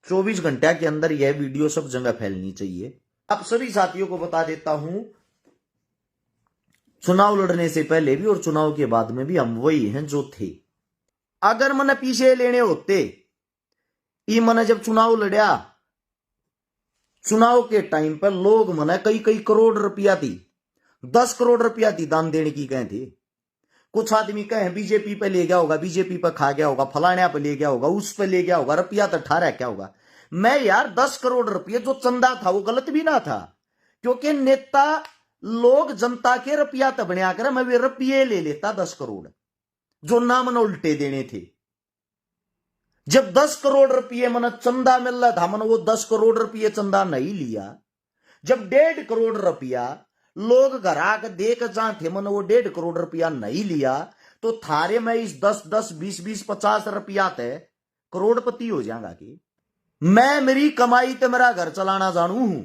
24 घंटे के अंदर यह वीडियो सब जगह फैलनी चाहिए। आप सभी साथियों को बता देता हूं, चुनाव लड़ने से पहले भी और चुनाव के बाद में भी हम वही हैं जो थे। अगर मैंने पीछे लेने होते, ये मैंने जब चुनाव लड़ा, चुनाव के टाइम पर लोग मैंने कई कई करोड़ रुपया थी, 10 करोड़ रुपया थी दान देने की कहे थे। कुछ आदमी कहे बीजेपी पे ले गया होगा, बीजेपी पे खा गया होगा, फलाने पे ले गया होगा, उस पे ले गया होगा, रुपया तो ठहरा क्या होगा। मैं यार 10 करोड़ रुपये जो चंदा था वो गलत भी ना था, क्योंकि नेता लोग जनता के रुपया तो बनया कर, मैं वे रुपये ले लेता 10 करोड़ जो ना मन उल्टे देने थे। जब 10 करोड़ रुपये मन चंदा मिल रहा था, मन वो 10 करोड़ रुपये चंदा नहीं लिया। जब 1.5 करोड़ रुपया लोग घर आकर देख जा थे, मन वो 1.5 करोड़ रुपया नहीं लिया, तो थारे में इस 10-10, 20-20, 50 रुपया तय करोड़पति हो जाएगा कि मैं मेरी कमाई ते मेरा घर चलाना जानू हूं,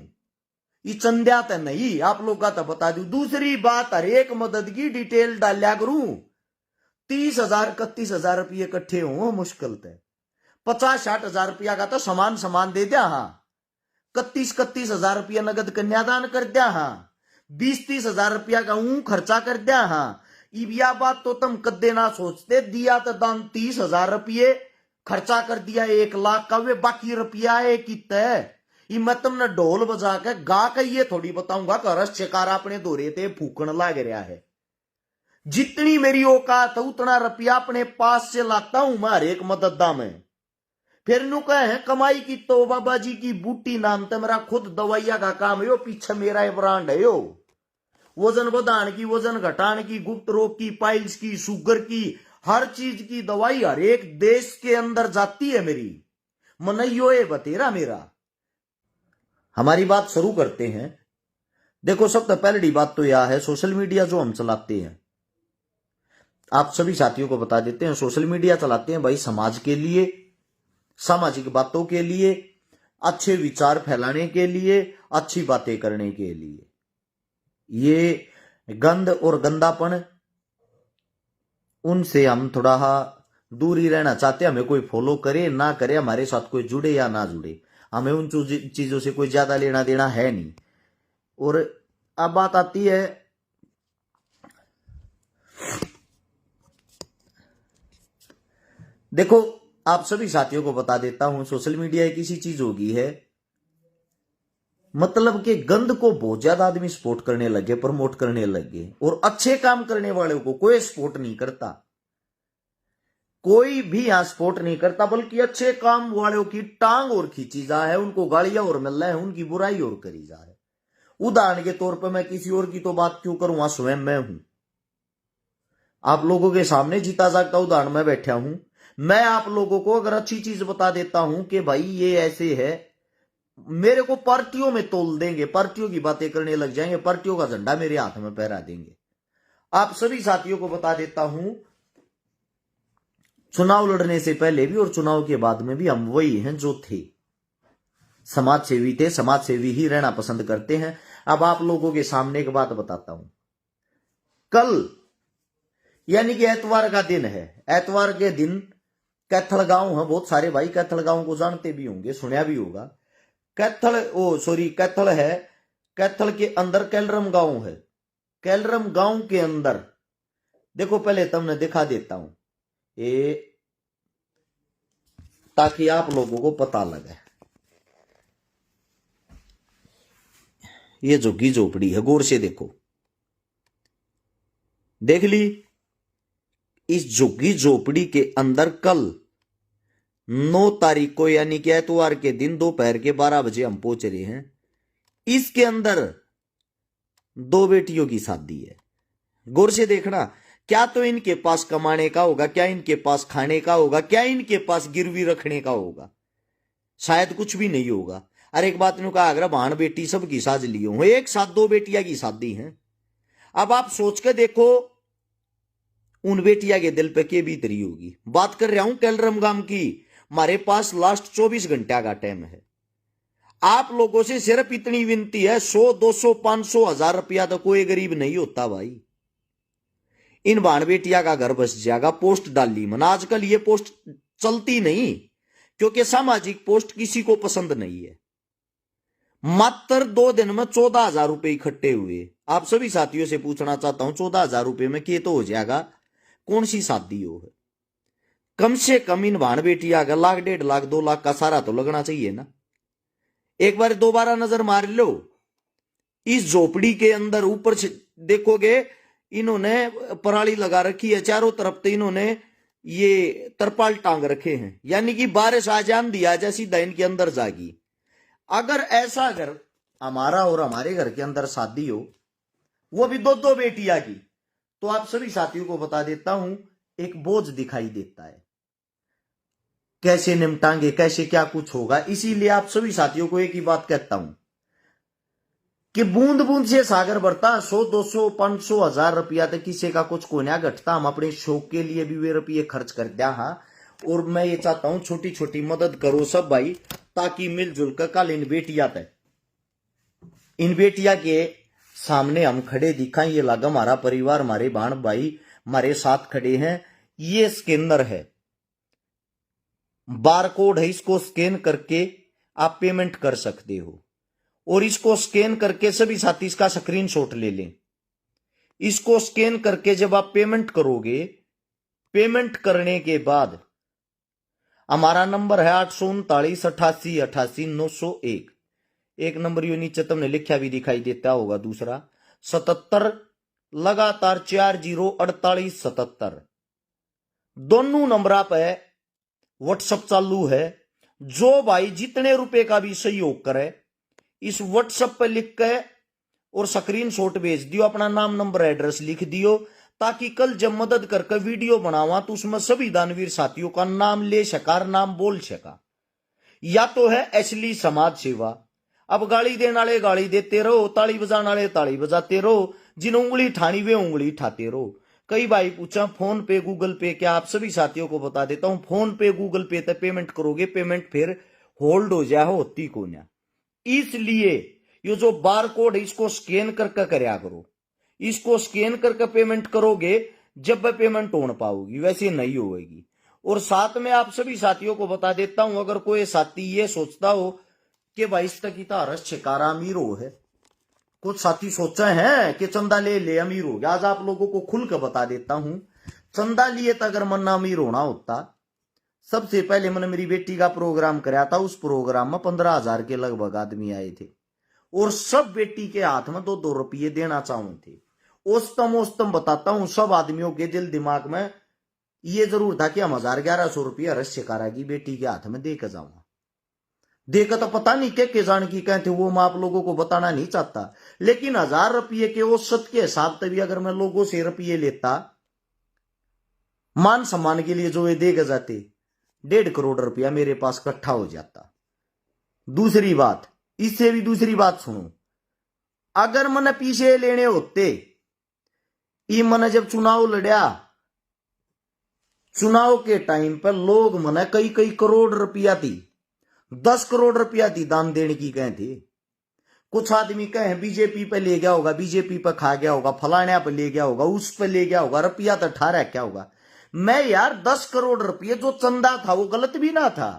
ये चंद्या तो नहीं। आप लोग का तो बता दू। दूसरी बात, हर एक मदद की डिटेल डालिया करूं। 30,000 31,000 रुपये इकट्ठे हो मुश्किल थे, 50-60 हजार रुपया का तो सामान दे दिया। हाँ, 31-31,000 रुपया नगद कन्यादान कर दिया। हाँ, 20-30 हजार रुपया का खर्चा कर दिया। हाँ, यह बात तो तुम कदे ना सोचते। दिया तो दान 30,000 रुपये, खर्चा कर दिया 1 लाख का, वे बाकी रुपया है कि तय। मैं तुमने ढोल बजा के गा के ये थोड़ी बताऊंगा कि रस शिकारा अपने दौरे थे फूकन लाग रहा है। जितनी मेरी औकात है उतना रुपया अपने पास से लाता हूं मैं हर एक मददा में। फिर नु कहे कमाई की तो बाबा जी की बूटी नाम तो मेरा खुद दवाइया का काम है, पीछे मेरा ब्रांड है। वजन बढ़ाने की, वजन घटाने की, गुप्त रोग की, पाइल्स की, शुगर की, हर चीज की दवाई हर एक देश के अंदर जाती है मेरी। मनइयो है बतेरा मेरा। हमारी बात शुरू करते हैं। देखो, सबसे पहली बात तो यह है, सोशल मीडिया जो हम चलाते हैं, आप सभी साथियों को बता देते हैं, सोशल मीडिया चलाते हैं भाई समाज के लिए, सामाजिक बातों के लिए, अच्छे विचार फैलाने के लिए, अच्छी बातें करने के लिए। ये गंद और गंदापन, उनसे हम थोड़ा दूर ही रहना चाहते हैं। हमें कोई फॉलो करे ना करे, हमारे साथ कोई जुड़े या ना जुड़े, हमें उन चीजों से कोई ज्यादा लेना देना है नहीं। और अब बात आती है, देखो आप सभी साथियों को बता देता हूं, सोशल मीडिया एक ऐसी चीज हो गई है, मतलब कि गंद को बहुत ज्यादा आदमी सपोर्ट करने लगे, प्रमोट करने लगे, और अच्छे काम करने वालों को कोई सपोर्ट नहीं करता। कोई भी यहां सपोर्ट नहीं करता, बल्कि अच्छे काम वालों की टांग और खींची जा है, उनको गालियां और मिल रहा है, उनकी बुराई और करी जा है। उदाहरण के तौर पर मैं किसी और की तो बात क्यों करूं, स्वयं मैं हूं आप लोगों के सामने जीता जागता उदाहरण में बैठा हूं। मैं आप लोगों को अगर अच्छी चीज बता देता हूं कि भाई ये ऐसे है, मेरे को पार्टियों में तोल देंगे, पार्टियों की बातें करने लग जाएंगे, पार्टियों का झंडा मेरे हाथ में फहरा देंगे। आप सभी साथियों को बता देता हूं, चुनाव लड़ने से पहले भी और चुनाव के बाद में भी हम वही हैं जो थे, समाज सेवी थे, समाज सेवी ही रहना पसंद करते हैं। अब आप लोगों के सामने एक बात बताता हूं। कल यानी कि एतवार का दिन है। एतवार के दिन कैथल गांव है, बहुत सारे भाई कैथल गांव को जानते भी होंगे, सुना भी होगा। कैथल है, कैथल के अंदर कैलरम गांव है। कैलरम गांव के अंदर देखो, पहले तुमने दिखा देता हूं ये, ताकि आप लोगों को पता लगे। ये झुग्गी झोपड़ी है, गौर से देखो, देख ली। इस झुग्गी झोपड़ी के अंदर कल 9 तारीख को यानी कि एतवार के दिन दोपहर के 12 बजे हम पहुंच रहे हैं। इसके अंदर 2 बेटियों की शादी है। गौर से देखना, क्या तो इनके पास कमाने का होगा, क्या इनके पास खाने का होगा, क्या इनके पास गिरवी रखने का होगा, शायद कुछ भी नहीं होगा। अरे एक बात ने कहा, अगर भाण बेटी सबकी साज लियो हो, एक साथ 2 बेटियां की शादी है। अब आप सोच के देखो उन बेटिया के दिल पे के बीतरी होगी। बात कर रहा हूं कैलरम गांव की। हमारे पास लास्ट 24 घंटा का टाइम है। आप लोगों से सिर्फ इतनी विनती है, 100, 200, 500, 1000 रुपया तो कोई गरीब नहीं होता भाई। इन भाण बेटिया का घर बस जाएगा। पोस्ट डाली मन, आजकल ये पोस्ट चलती नहीं, क्योंकि सामाजिक पोस्ट किसी को पसंद नहीं है। मात्र 2 दिन में 14,000 रुपए इकट्ठे हुए। आप सभी साथियों से पूछना चाहता हूं 14,000 रुपए में के तो हो जाएगा, कौन सी शादी हो है? कम से कम इन भाण बेटी आगे 1 लाख 1.5 लाख 2 लाख का सारा तो लगना चाहिए ना। एक बार दोबारा नजर मार लो, इस झोपड़ी के अंदर ऊपर से देखोगे इन्होंने पराली लगा रखी है, चारों तरफ तो इन्होंने ये तरपाल टांग रखे हैं, यानी कि बारिश आ जान दिया जाए सीधा इनके अंदर जागी। अगर हमारा और हमारे घर के अंदर शादी हो, वो भी 2-2 बेटियां की, तो आप सभी साथियों को बता देता हूं एक बोझ दिखाई देता है। कैसे निपटांगे, कैसे क्या कुछ होगा। इसीलिए आप सभी साथियों को एक ही बात कहता हूं कि बूंद बूंद से सागर बढ़ता। 100 200 500 1000 रुपया तक किसी का कुछ कोन्या घटता। हम अपने शौक के लिए भी वे रुपये खर्च कर दिया। हाँ, और मैं ये चाहता हूं छोटी छोटी मदद करो सब भाई, ताकि मिलजुल कर कल इन बेटिया के सामने हम खड़े दिखाएं। ये लगा हमारा परिवार, हमारे बहन भाई हमारे साथ खड़े हैं। ये स्कैनर है, बारकोड है, इसको स्कैन करके आप पेमेंट कर सकते हो। और इसको स्कैन करके सभी साथी इसका स्क्रीनशॉट ले लें। इसको स्कैन करके जब आप पेमेंट करोगे, पेमेंट करने के बाद हमारा नंबर है 839 88 88 901। एक नंबर यो नीचे तुमने लिखा भी दिखाई देता होगा, दूसरा 77 लगातार 4048 77। दोनों नंबर पे व्हाट्सएप चालू है। जो भाई जितने रुपए का भी सहयोग करे, इस व्हाट्सएप पे लिख के और स्क्रीनशॉट भेज दियो, अपना नाम नंबर एड्रेस लिख दियो, ताकि कल जब मदद करके वीडियो बनावा तो उसमें सभी दानवीर साथियों का नाम ले सका, नाम बोल सका। या तो है असली समाज सेवा। अब गाली देने वाले गाली देते रहो, ताली बजाने वाले ताली बजाते रहो, जिन उंगली ठानी वे उंगली ठाते रहो। कई भाई पूछा फोन पे गूगल पे क्या, आप सभी साथियों को बता देता हूं फोन पे गूगल पे तक पेमेंट करोगे, पेमेंट फिर होल्ड हो जाए, होती को ना। इसलिए ये जो बार कोड है इसको स्कैन करके करया करो। इसको स्कैन करके पेमेंट करोगे, जब पेमेंट हो पाओगी, वैसे नहीं होगी। और साथ में आप सभी साथियों को बता देता हूं, अगर कोई साथी ये सोचता हो कि भाई इस तक रस छिकारा अमीर हो है, कुछ साथी सोचे हैं कि चंदा ले ले अमीर हो गया। आज आप लोगों को खुल कर बता देता हूं, चंदा लिए तो अगर मन्ना अमीर होना होता, सबसे पहले मैंने मेरी बेटी का प्रोग्राम कराया था। उस प्रोग्राम में 15,000 के लगभग आदमी आए थे, और सब बेटी के हाथ में 2-2 रुपये देना चाहूं थे। ओस्तम बताता हूं, सब आदमियों के दिल दिमाग में ये जरूर था कि हम 1100 रुपया रस शिकारा की बेटी के हाथ में देकर जाऊंगा। देखा तो पता नहीं के जान की कहते, वो मैं आप लोगों को बताना नहीं चाहता। लेकिन 1000 रुपये के औसत के हिसाब से भी अगर मैं लोगों से रुपये लेता, मान सम्मान के लिए जो ये देकर जाते, 1.5 करोड़ रुपया मेरे पास इकट्ठा हो जाता। दूसरी बात, इससे भी दूसरी बात सुनो, अगर मैंने पीछे लेने होते, ये मैंने जब चुनाव लड़ा, चुनाव के टाइम पर लोग मैंने कई करोड़ रुपया दी, 10 करोड़ रुपया दी दान देने की कहे थे। कुछ आदमी कहे बीजेपी पे ले गया होगा, बीजेपी पे खा गया होगा, फलाने पे ले गया होगा, उस पे ले गया होगा, रुपया तो ठहरा क्या होगा। मैं यार 10 करोड़ रुपये जो चंदा था वो गलत भी ना था,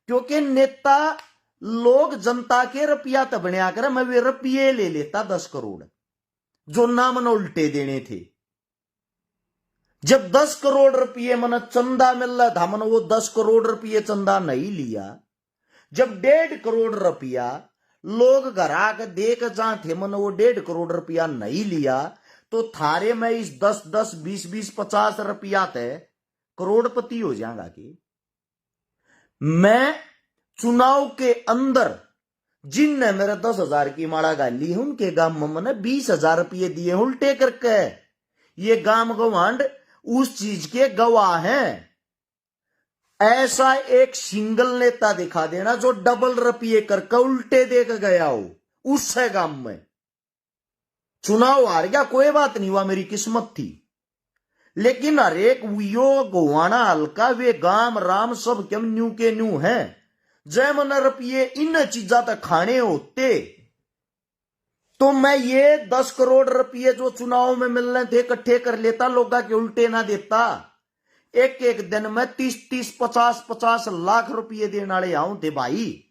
क्योंकि नेता लोग जनता के रुपया तो बनया करे, मैं वे रुपये ले लेता 10 करोड़ जो नाम न उल्टे देने थे। जब 10 करोड़ रुपये मन चंदा मिल रहा था, मन वो 10 करोड़ रुपये चंदा नहीं लिया। जब 1.5 करोड़ रुपया लोग घर आकर देख जा थे, मन वो 1.5 करोड़ रुपया नहीं लिया, तो थारे में इस 10-10 20-20 50 रुपया तय करोड़पति हो जाएगा। कि मैं चुनाव के अंदर जिनने मेरे 10,000 की माड़ा गाली है, उनके गांव में मैंने 20,000 रुपये दिए उल्टे करके। ये गांव गवांड उस चीज के गवाह हैं। ऐसा एक सिंगल नेता दिखा देना जो डबल रुपये करके उल्टे देकर गया हो उससे गांव में। चुनाव हार गया, कोई बात नहीं हुआ, मेरी किस्मत थी। लेकिन हर एक यो गोवाना हल्का वे गांव राम सब क्यों न्यू के न्यू है। जय मन रुपये इन चीजा तक खाने होते तो मैं ये 10 करोड़ रुपये जो चुनाव में मिलने थे इकट्ठे कर लेता, लोगा के उल्टे ना देता। एक एक दिन में 30-30, 50-50 लाख रुपये देने वाले आऊं थे भाई।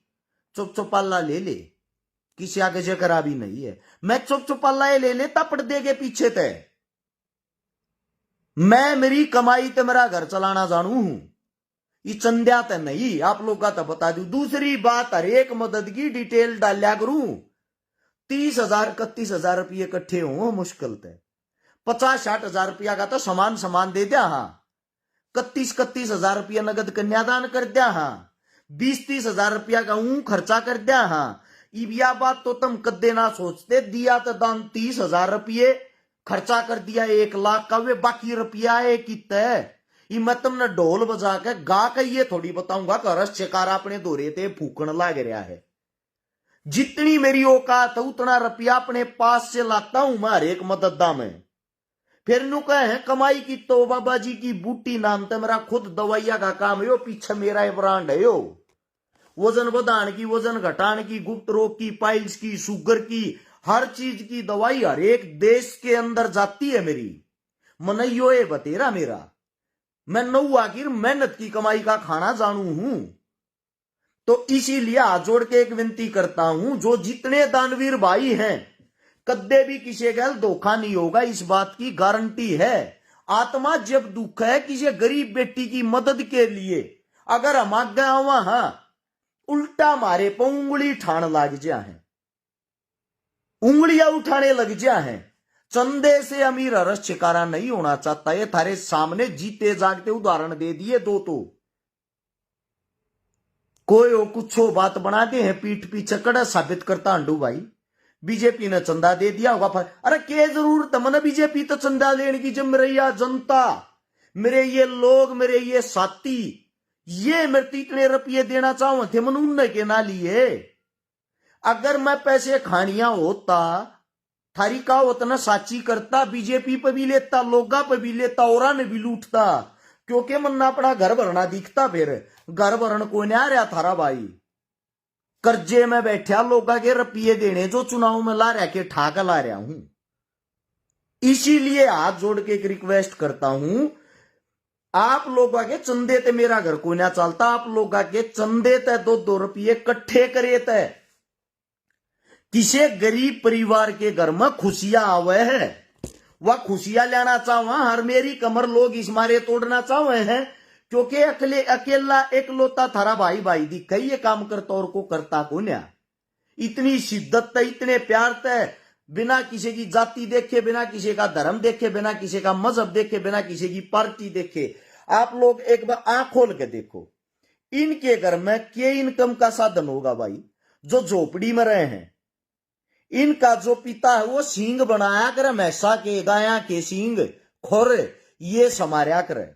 चुप चुपाला ले ले, किसी आगे जकरा भी नहीं है। मैं चुप चुपाला ले ले तपड़ देगे पीछे ते। मैं मेरी कमाई ते मेरा घर चलाना जानू हूं, ये चंद्या तो नहीं। आप लोग का तो बता दू। दूसरी बात, हर एक मदद की डिटेल डालिया करूं। 30,000 31,000 रुपये इकट्ठे हो मुश्किल थे। 50-60,000 रुपया का तो सामान दे दिया। हाँ, 31-31,000 रुपया नगद कन्यादान कर दिया। हाँ, 20-30,000 रुपया का खर्चा कर दिया। हाँ, यह बात तो तुम कदे ना सोचते। दिया तो दान 30,000 रुपये, खर्चा कर दिया 1 लाख का, वे बाकी रुपया है कितना है। मैं तुमने ढोल बजा के गा के ये थोड़ी बताऊंगा कि रस चकारा अपने दोरे ते फूकन लग रहा है। जितनी मेरी औकात है उतना रुपया अपने पास से लाता हूं मैं हर एक मददा में। फिर नु कहे कमाई की तो बाबा जी की बूटी नाम तो मेरा खुद दवाइया का काम है। पीछे मेरा ब्रांड है। वजन बढ़ाने की, वजन घटाने की, गुप्त रोग की, पाइल्स की, शुगर की, हर चीज की दवाई हर एक देश के अंदर जाती है मेरी। मनइयो ये बतेरा मेरा। मैं नौ आखिर मेहनत की कमाई का खाना जानू हूं। तो इसीलिए हाथ जोड़ के एक विनती करता हूं, जो जितने दानवीर भाई हैं, कद्दे भी किसी गैल धोखा नहीं होगा, इस बात की गारंटी है। आत्मा जब दुख है किसी गरीब बेटी की मदद के लिए, अगर हम आगे वहां उल्टा मारे पर उंगली ठाण लग जा है, उंगलियां उठाने लग जा है। चंदे से अमीर रस शिकारा नहीं होना चाहता। ये थारे सामने जीते जागते उदाहरण दे दिए दो। तो कोई हो कुछ हो बात बनाते हैं पीठ पीछे कड़ा साबित करता अंडू भाई बीजेपी ने चंदा दे दिया होगा। अरे क्या जरूरत है मन बीजेपी तो चंदा लेने की। जब मेरे यह जनता, मेरे ये लोग, मेरे ये साथी, ये मेरे इतने रुपये देना चाहूं थे मन उनने के ना लिए। अगर मैं पैसे खानिया होता, थारी का उतना साची करता, बीजेपी पे भी लेता, लोगा पे भी लेता, और ने भी लूटता। क्योंकि मन अपना घर भरना दिखता। फिर घर भरण को नहीं आ रहा थारा भाई। कर्जे में बैठा लोगा के रुपये देने जो चुनाव में ला रहा के ठाक ला रहा हूं। इसीलिए हाथ जोड़ के एक रिक्वेस्ट करता हूं, आप लोगों के चंदे ते मेरा घर को ना चलता। आप लोगों के चंदे ते 2-2 रुपये इकट्ठे करे ते किसी गरीब परिवार के घर में खुशियां आवे है, वह खुशियां लेना चाहवा। हर मेरी कमर लोग इस मारे तोड़ना चाहे हैं, क्योंकि अकेला एकलौता थारा भाई भाई दी कई ये काम करता और को करता को न्या। इतनी शिद्दत है, इतने प्यार है, बिना किसी की जाति देखे, बिना किसी का धर्म देखे, बिना किसी का मजहब देखे, बिना किसी की पार्टी देखे। आप लोग एक बार आंख खोल के देखो, इनके घर में क्या इनकम का साधन होगा भाई। जो झोपड़ी में रहे हैं, इनका जो पिता है वो सींग बनाया करे, मैसा के गाया के सींग खोर ये समारिया करे।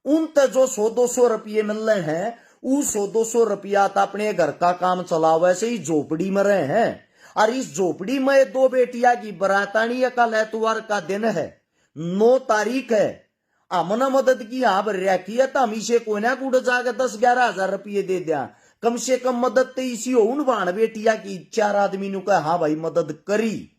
उन तक जो 100-200 रुपये मिल रहे हैं, वो 100-200 रुपया तो अपने घर का काम चलावे से ही झोपड़ी में रहे हैं। और इस झोपड़ी में 2 बेटिया की बरातानी कल एतवार का दिन है, 9 तारीख है। हमने मदद की यहाँ भर की है, तो हम इसे को ना कूड़ जाकर 10-11 हजार रुपये दे दिया। कम से कम मदद तो इसी हो उन भाण बेटिया की 4 आदमी ने कहा हाँ भाई मदद करी।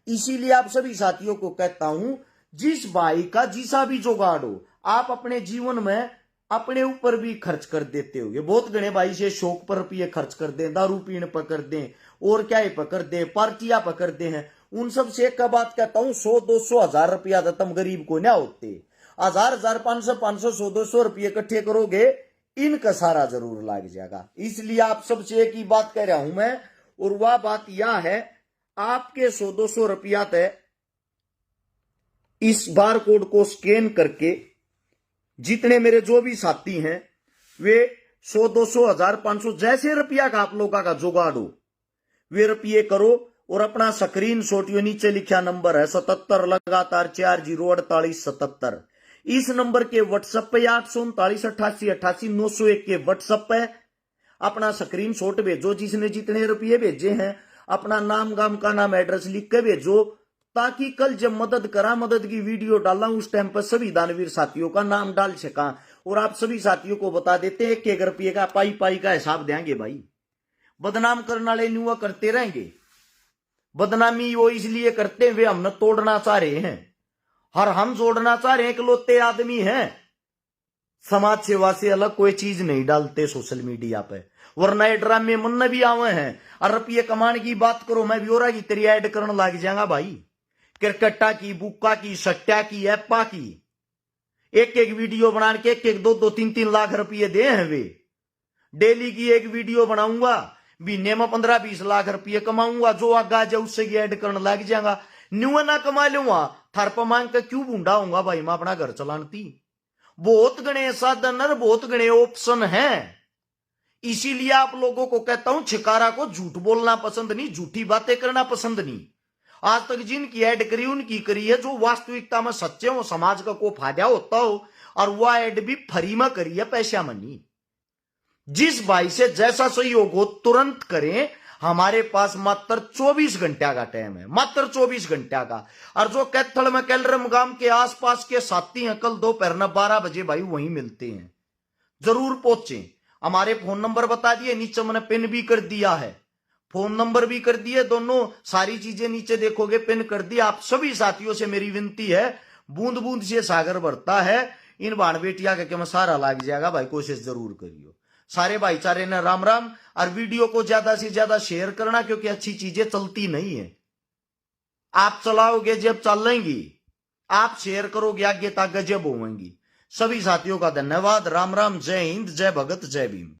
इसीलिए आप सभी साथियों को कहता हूं, जिस भाई का जिसा भी जुगाड़ हो, आप अपने जीवन में अपने ऊपर भी खर्च कर देते हो। बहुत गणे भाई से शौक पर रुपये खर्च कर दें, दारू पीने पर कर दें, और क्या पकड़ दे, पार्टियां पकड़ दे हैं। उन सब से एक बात कहता हूं, 100-200 हजार रुपया तो तुम गरीब को ना होते। 1000 500 100-200 रुपये इकट्ठे करोगे, इनका सारा जरूर लग जाएगा। इसलिए आप सबसे एक ही बात कह रहा हूं मैं, और वह बात यह है, आपके 100-200 रुपया तय इस बार कोड को स्कैन करके जितने मेरे जो भी साथी हैं वे 100-200 1000-500 जैसे रुपया का आप लोगों का जुगाड़ हो वे रुपये करो, और अपना स्क्रीन शॉट यो नीचे लिखा नंबर है 77 लगातार 404877। इस नंबर के व्हाट्सएप पे 839888901 के व्हाट्सएप पे अपना स्क्रीन शॉट भेजो। जिसने जितने रुपये भेजे हैं अपना नाम गाम का नाम एड्रेस लिख के भेजो, ताकि कल जब मदद करा, मदद की वीडियो डाला, उस टाइम पर सभी दानवीर साथियों का नाम डाल सका। और आप सभी साथियों को बता देते हैं 1 रुपये का पाई पाई का हिसाब देंगे भाई। बदनाम करने वाले न्यूआ करते रहेंगे। बदनामी वो इसलिए करते हैं वे हमने तोड़ना चाह रहे हैं, हर हम जोड़ना चाह रहे हैं। इकलौते आदमी हैं, समाज सेवा से अलग कोई चीज नहीं डालते सोशल मीडिया पे, वरना ये ड्रामे मन भी आवे हैं। और रुपये कमाने की बात करो, मैं भी हो रहा की तेरी ऐड करने लग जाएगा भाई, क्रिकेटा की, बुक्का की, सट्टा की, एप्पा की। एक एक वीडियो बना के एक दो 3 लाख रुपये दे हैं वे। डेली की एक वीडियो बनाऊंगा, महीने में 15-20 लाख रुपये कमाऊंगा, जो आगा जाए उससे ऐड करने लग जाएगा। न्यू ना कमा लूंगा, थर पर मांग के क्यों बूंढा होऊंगा भाई, मैं अपना घर चलानती। बहुत गणे साधन और बहुत गणे ऑप्शन है। इसीलिए आप लोगों को कहता हूं, छिकारा को झूठ बोलना पसंद नहीं, झूठी बातें करना पसंद नहीं। आज तक जिनकी ऐड करी उनकी करी है, जो वास्तविकता में सच्चे हो, समाज का को फायदा होता हो, और वह ऐड भी फ्री में करी है, पैसा मनी। जिस भाई से जैसा सहयोग हो तुरंत करें। हमारे पास मात्र 24 घंटा का टाइम है, मात्र 24 घंटा का। और जो कैथल में कैलरम गांव के आसपास के साथी हैं, कल दोपहर में 12 बजे भाई वहीं मिलते हैं, जरूर पहुंचे। हमारे फोन नंबर बता दिए, नीचे मैंने पिन भी कर दिया है, फोन नंबर भी कर दिए, दोनों सारी चीजें नीचे देखोगे पिन कर दिया। आप सभी साथियों से मेरी विनती है, बूंद बूंद से सागर भरता है, इन बाण बेटिया के मैं सारा लाग जाएगा भाई, कोशिश जरूर करियो। सारे भाईचारे ने राम राम। और वीडियो को ज्यादा से ज्यादा शेयर करना, क्योंकि अच्छी चीजें चलती नहीं है। आप चलाओगे जब चलेंगी, आप शेयर करोगे आगे तक गजब होंगी। सभी साथियों का धन्यवाद। राम राम, जय हिंद, जय भगत, जय भीम।